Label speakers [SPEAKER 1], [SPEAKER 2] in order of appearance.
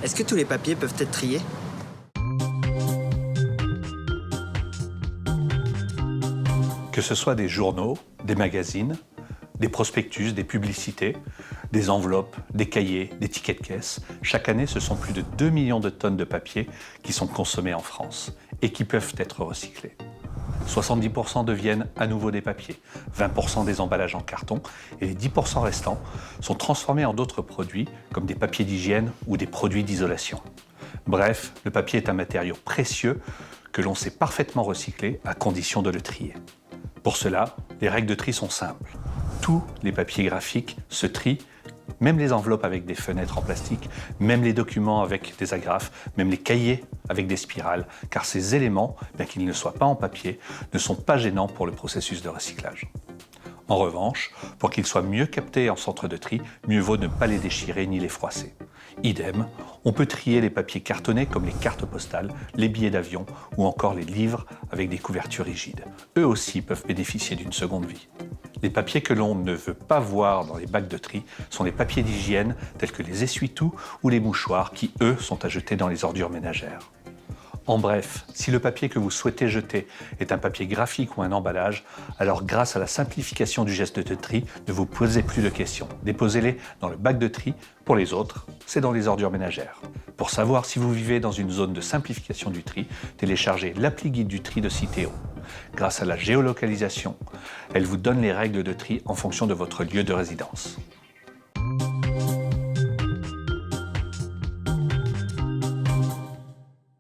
[SPEAKER 1] Est-ce que tous les papiers peuvent être triés?
[SPEAKER 2] Que ce soit des journaux, des magazines, des prospectus, des publicités, des enveloppes, des cahiers, des tickets de caisse, chaque année, ce sont plus de 2 millions de tonnes de papier qui sont consommées en France et qui peuvent être recyclés. 70% deviennent à nouveau des papiers, 20% des emballages en carton et les 10% restants sont transformés en d'autres produits comme des papiers d'hygiène ou des produits d'isolation. Bref, le papier est un matériau précieux que l'on sait parfaitement recycler à condition de le trier. Pour cela, les règles de tri sont simples. Tous les papiers graphiques se trient, même les enveloppes avec des fenêtres en plastique, même les documents avec des agrafes, même les cahiers avec des spirales, car ces éléments, bien qu'ils ne soient pas en papier, ne sont pas gênants pour le processus de recyclage. En revanche, pour qu'ils soient mieux captés en centre de tri, mieux vaut ne pas les déchirer ni les froisser. Idem, on peut trier les papiers cartonnés comme les cartes postales, les billets d'avion ou encore les livres avec des couvertures rigides. Eux aussi peuvent bénéficier d'une seconde vie. Les papiers que l'on ne veut pas voir dans les bacs de tri sont les papiers d'hygiène tels que les essuie-tout ou les mouchoirs qui, eux, sont à jeter dans les ordures ménagères. En bref, si le papier que vous souhaitez jeter est un papier graphique ou un emballage, alors grâce à la simplification du geste de tri, ne vous posez plus de questions. Déposez-les dans le bac de tri. Pour les autres, c'est dans les ordures ménagères. Pour savoir si vous vivez dans une zone de simplification du tri, téléchargez l'appli guide du tri de Citeo. Grâce à la géolocalisation, elle vous donne les règles de tri en fonction de votre lieu de résidence.